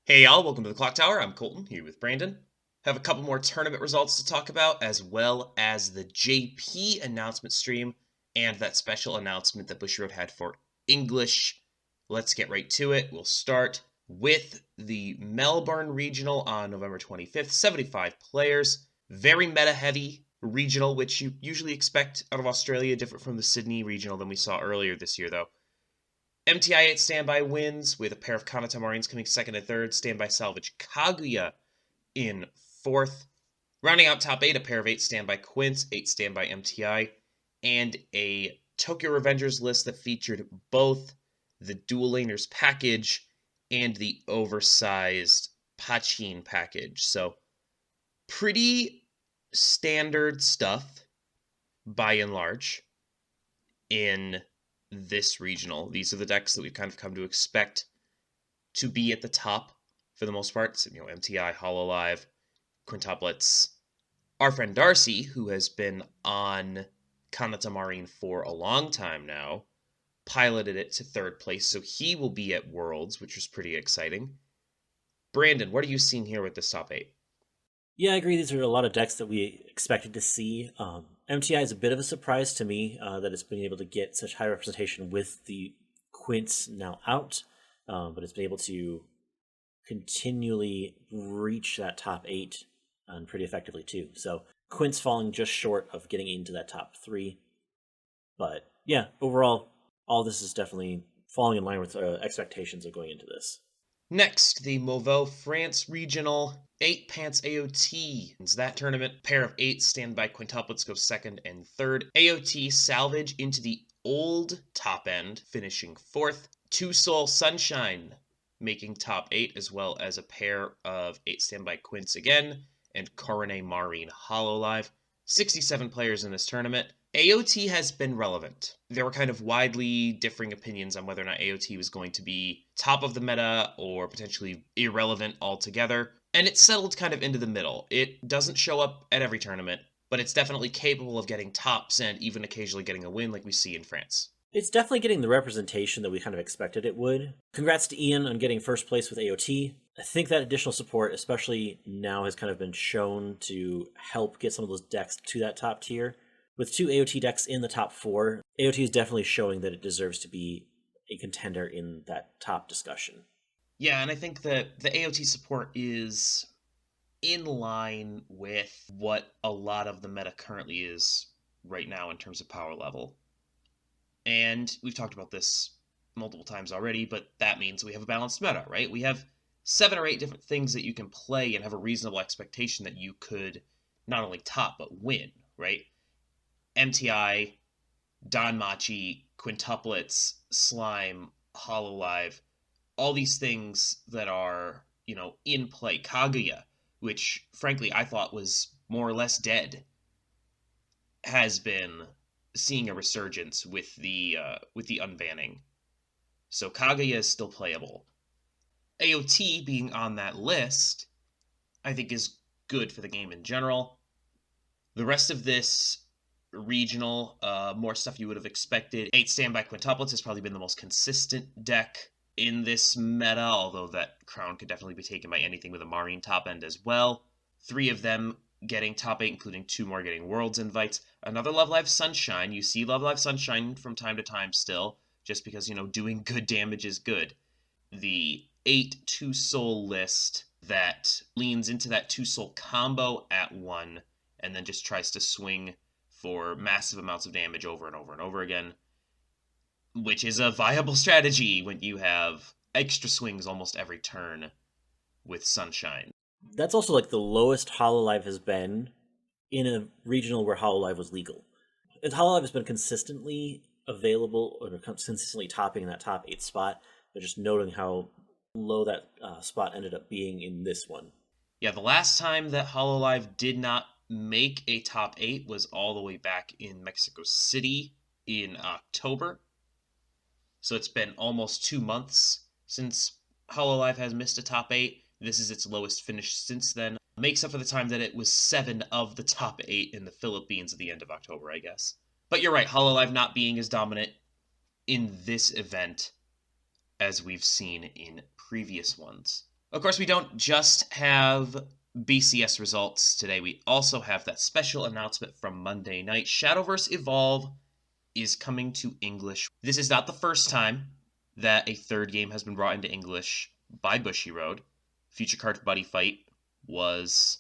Hey y'all, welcome to the Clock Tower. I'm Colton, here with Brandon. Have a couple more tournament results to talk about, as well as the JP announcement stream and that special announcement that Bushiroad had for English. Let's get right to it. We'll start with the Melbourne Regional on November 25th. 75 players. Very meta-heavy regional, which you usually expect out of Australia, different from the Sydney Regional than we saw earlier this year, though. MTI 8 standby wins, with a pair of Kanata Marines coming second and third. Standby salvage Kaguya in fourth. Rounding out top 8, a pair of 8 standby Quints, 8 standby MTI, and a Tokyo Revengers list that featured both the Dual Laners package and the oversized Pachin package. So, pretty standard stuff by and large in this regional. These are the decks that we've kind of come to expect to be at the top for the most part. So, MTI, Hololive, Quintuplets. Our friend Darcy, who has been on Kanata Marine for a long time now, piloted it to third place, so he will be at Worlds, which is pretty exciting. Brandon, what are you seeing here with this top 8? Yeah, I agree. These are a lot of decks that we expected to see. MTI is a bit of a surprise to me that it's been able to get such high representation with the Quints now out, but it's been able to continually reach that top 8 and pretty effectively too. So Quints falling just short of getting into that top 3. But yeah, overall, all this is definitely falling in line with expectations of going into this. Next, the Mauvais France Regional 8 Pants AOT. It's that tournament. Pair of 8 standby quintuplets go second and third. AOT salvage into the old top end, finishing fourth. Two Soul Sunshine making top 8, as well as a pair of 8 standby quints again, and Coronet Marine Hololive. 67 players in this tournament. AOT has been relevant. There were kind of widely differing opinions on whether or not AOT was going to be top of the meta or potentially irrelevant altogether, and it settled kind of into the middle. It doesn't show up at every tournament, but it's definitely capable of getting tops and even occasionally getting a win like we see in France. It's definitely getting the representation that we kind of expected it would. Congrats to Ian on getting first place with AOT. I think that additional support, especially now, has kind of been shown to help get some of those decks to that top tier. With 2 AOT decks in the top 4, AOT is definitely showing that it deserves to be a contender in that top discussion. Yeah, and I think that the AOT support is in line with what a lot of the meta currently is right now in terms of power level. And we've talked about this multiple times already, but that means we have a balanced meta, right? We have 7 or 8 different things that you can play and have a reasonable expectation that you could not only top, but win, right? MTI, Danmachi, Quintuplets, Slime, Hololive, all these things that are, in play. Kaguya, which frankly I thought was more or less dead, has been seeing a resurgence with the unbanning. So Kaguya is still playable. AOT being on that list, I think is good for the game in general. The rest of this regional, more stuff you would have expected. 8 standby quintuplets has probably been the most consistent deck in this meta, although that crown could definitely be taken by anything with a Marine top end as well. 3 of them getting top 8, including 2 more getting Worlds invites. Another Love Live Sunshine. You see Love Live Sunshine from time to time still, just because, doing good damage is good. The 8 2 soul list that leans into that 2 soul combo at 1 and then just tries to swing for massive amounts of damage over and over and over again, which is a viable strategy when you have extra swings almost every turn with Sunshine. That's also like the lowest Hololive has been in a regional where Hololive was legal. And Hololive has been consistently available or consistently topping that top 8 spot, but just noting how low that spot ended up being in this one. Yeah, the last time that Hololive did not make a top 8 was all the way back in Mexico City in October. So it's been almost 2 months since Hololive has missed a top 8. This is its lowest finish since then. Makes up for the time that it was 7 of the top 8 in the Philippines at the end of October, I guess. But you're right, Hololive not being as dominant in this event as we've seen in previous ones. Of course, we don't just have BCS results today. We also have that special announcement from Monday night. Shadowverse Evolve is coming to English. This is not the first time that a third game has been brought into English by Bushiroad. Future Card Buddy Fight was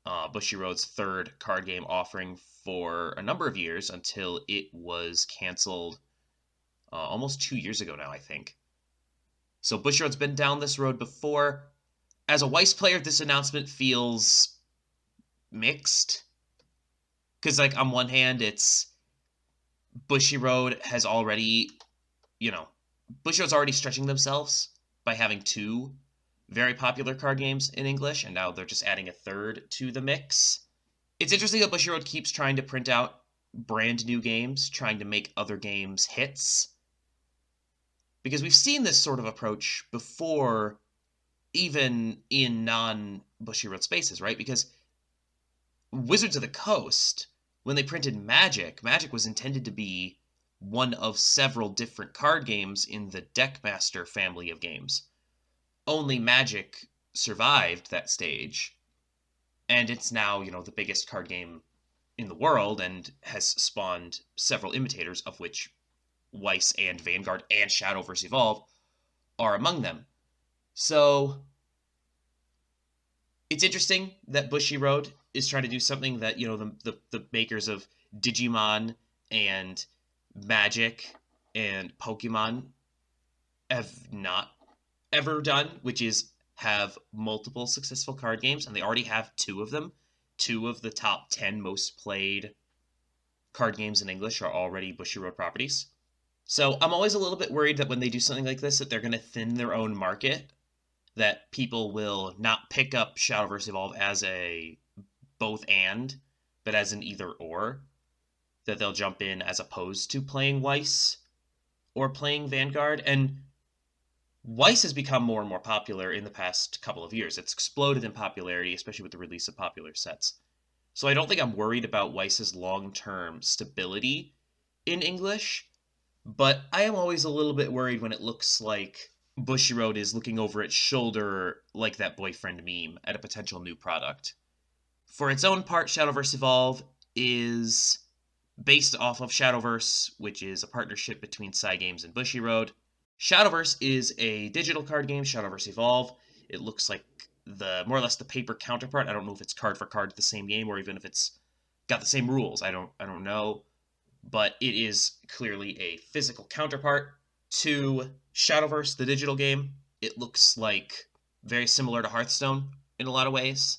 Bushiroad's third card game offering for a number of years until it was canceled almost 2 years ago now, I think. So Bushiroad's been down this road before. As a Weiss player, this announcement feels mixed. Because, like, on one hand, it's Bushiroad has already, Bushiroad's already stretching themselves by having two very popular card games in English, and now they're just adding a third to the mix. It's interesting that Bushiroad keeps trying to print out brand new games, trying to make other games hits. Because we've seen this sort of approach before, even in non-Bushiroad spaces, right? Because Wizards of the Coast, when they printed Magic, Magic was intended to be one of several different card games in the Deckmaster family of games. Only Magic survived that stage, and it's now, the biggest card game in the world and has spawned several imitators, of which Weiss and Vanguard and Shadowverse Evolve are among them. So it's interesting that Bushiroad is trying to do something that, the makers of Digimon and Magic and Pokemon have not ever done, which is have multiple successful card games, and they already have two of them. Two of the top 10 most played card games in English are already Bushiroad properties. So I'm always a little bit worried that when they do something like this, that they're going to thin their own market, that people will not pick up Shadowverse Evolve as a both and, but as an either or, that they'll jump in as opposed to playing Weiss or playing Vanguard. And Weiss has become more and more popular in the past couple of years. It's exploded in popularity, especially with the release of popular sets. So I don't think I'm worried about Weiss's long-term stability in English, but I am always a little bit worried when it looks like Bushiroad is looking over its shoulder like that boyfriend meme at a potential new product. For its own part, Shadowverse Evolve is based off of Shadowverse, which is a partnership between Cygames and Bushiroad. Shadowverse is a digital card game, Shadowverse Evolve. It looks like more or less the paper counterpart. I don't know if it's card for card the same game or even if it's got the same rules. I don't know. But it is clearly a physical counterpart to Shadowverse, the digital game. It looks like very similar to Hearthstone in a lot of ways.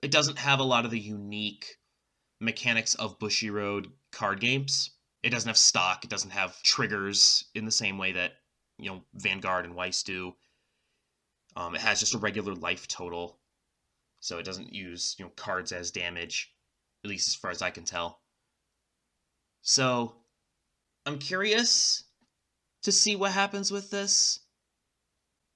It doesn't have a lot of the unique mechanics of Bushiroad card games. It doesn't have stock. It doesn't have triggers in the same way that, Vanguard and Weiss do. It has just a regular life total. So it doesn't use, cards as damage, at least as far as I can tell. So I'm curious to see what happens with this.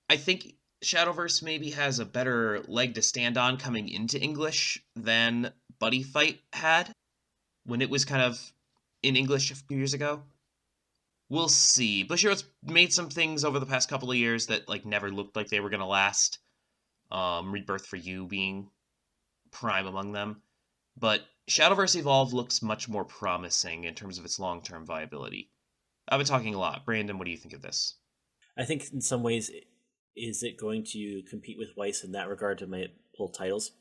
I think Shadowverse maybe has a better leg to stand on coming into English than Buddy Fight had when it was kind of in English a few years ago. We'll see. Bushiroad's made some things over the past couple of years that never looked like they were going to last. Rebirth for You being prime among them. But Shadowverse Evolve looks much more promising in terms of its long-term viability. I've been talking a lot. Brandon, what do you think of this? I think in some ways, is it going to compete with Weiss in that regard to pull titles?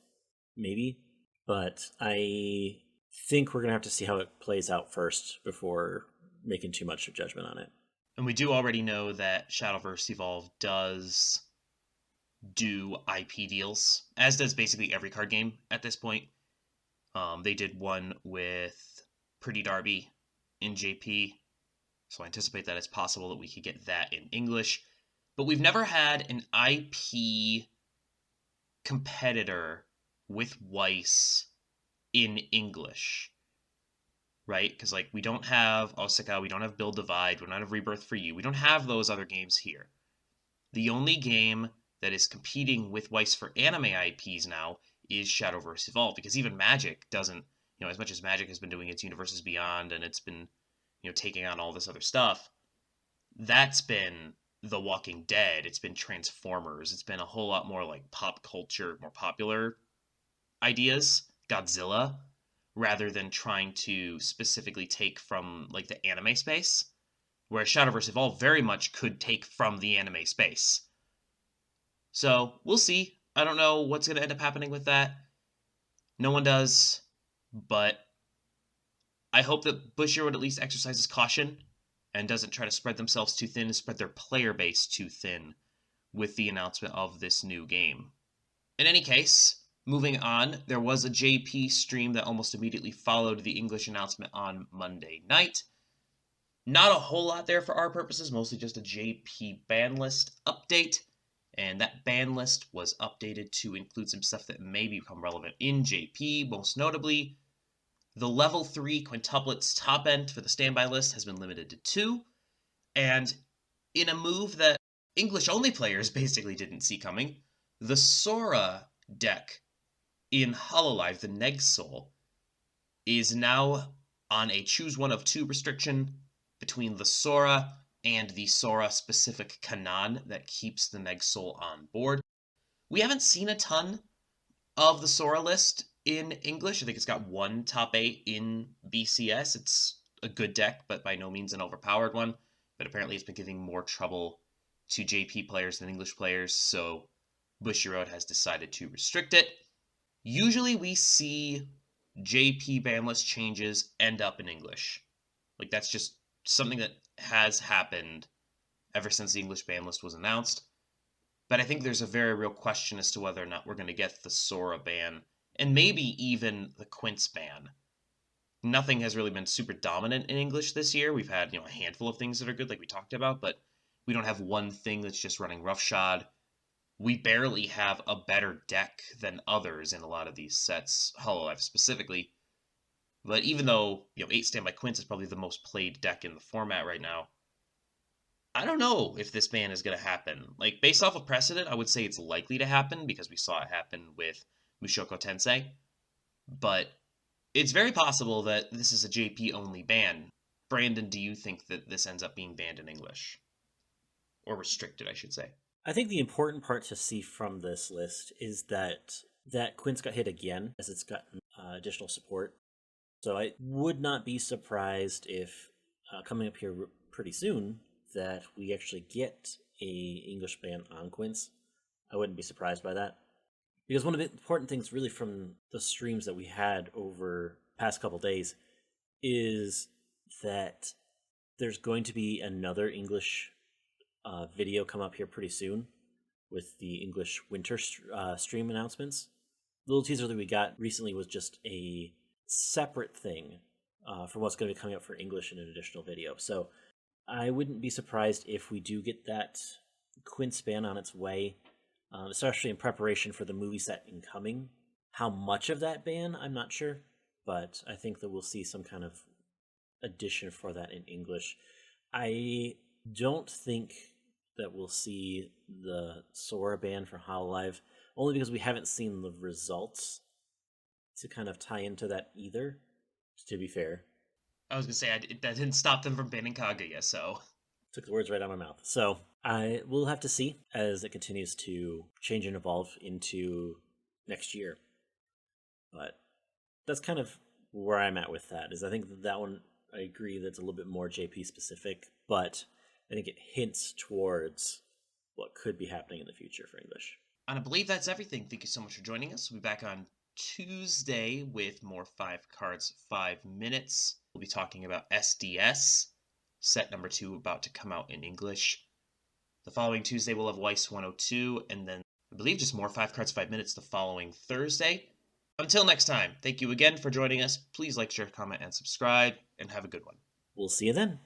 Maybe. But I think we're going to have to see how it plays out first before making too much of judgment on it. And we do already know that Shadowverse Evolve does do IP deals, as does basically every card game at this point. They did one with Pretty Derby in JP, so I anticipate that it's possible that we could get that in English. But we've never had an IP competitor with Weiss in English, right? Because we don't have Osaka, we don't have Build Divide, we don't have Rebirth for You, we don't have those other games here. The only game that is competing with Weiss for anime IPs now is Shadowverse Evolve, because even Magic doesn't, as much as Magic has been doing its Universes Beyond and it's been, taking on all this other stuff, that's been The Walking Dead, it's been Transformers, it's been a whole lot more like pop culture, more popular ideas, Godzilla, rather than trying to specifically take from like the anime space, where Shadowverse Evolved very much could take from the anime space. So we'll see. I don't know what's going to end up happening with that. No one does, but I hope that Bushiroad at least exercises caution and doesn't try to spread themselves too thin and spread their player base too thin with the announcement of this new game. In any case, moving on, there was a JP stream that almost immediately followed the English announcement on Monday night. Not a whole lot there for our purposes, mostly just a JP ban list update. And that ban list was updated to include some stuff that may become relevant in JP, most notably the level 3 quintuplets top end for the standby list has been limited to 2, and in a move that English-only players basically didn't see coming, the Sora deck in Hololive, the Neg Soul, is now on a choose one of two restriction between the Sora and the Sora-specific Kanan that keeps the Neg Soul on board. We haven't seen a ton of the Sora list in English. I think it's got one top 8 in BCS. It's a good deck, but by no means an overpowered one. But apparently it's been giving more trouble to JP players than English players, so Bushiroad has decided to restrict it. Usually we see JP ban list changes end up in English. Like, that's just something that has happened ever since the English ban list was announced. But I think there's a very real question as to whether or not we're going to get the Sora ban, and maybe even the Quince ban. Nothing has really been super dominant in English this year. We've had, a handful of things that are good, like we talked about, but we don't have one thing that's just running roughshod. We barely have a better deck than others in a lot of these sets, Hololive specifically. But even though, 8 Standby Quince is probably the most played deck in the format right now, I don't know if this ban is going to happen. Like, based off of precedent, I would say it's likely to happen because we saw it happen with Mushoku Tensei. But it's very possible that this is a JP only ban. Brandon, do you think that this ends up being banned in English? Or restricted, I should say. I think the important part to see from this list is that Quince got hit again as it's gotten additional support. So I would not be surprised if coming up here pretty soon that we actually get a English ban on Quince. I wouldn't be surprised by that. Because one of the important things really from the streams that we had over the past couple days is that there's going to be another English video come up here pretty soon with the English winter stream announcements. The little teaser that we got recently was just a separate thing from what's going to be coming up for English in an additional video. So I wouldn't be surprised if we do get that Quince ban on its way, especially in preparation for the movie set incoming. How much of that ban, I'm not sure, but I think that we'll see some kind of addition for that in English. I don't think that we'll see the Sora ban for Hololive, only because we haven't seen the results to kind of tie into that either, to be fair. I was going to say, that didn't stop them from banning Kaguya, so... Took the words right out of my mouth. So I will have to see as it continues to change and evolve into next year. But that's kind of where I'm at with that, is I think that one, I agree that's a little bit more JP specific, but I think it hints towards what could be happening in the future for English. And I believe that's everything. Thank you so much for joining us. We'll be back on Tuesday with more 5 cards, 5 minutes. We'll be talking about SDS, set number 2 about to come out in English. The following Tuesday we'll have Weiss 102, and then I believe just more 5 cards, 5 minutes the following Thursday. Until next time, thank you again for joining us. Please like, share, comment, and subscribe, and have a good one. We'll see you then.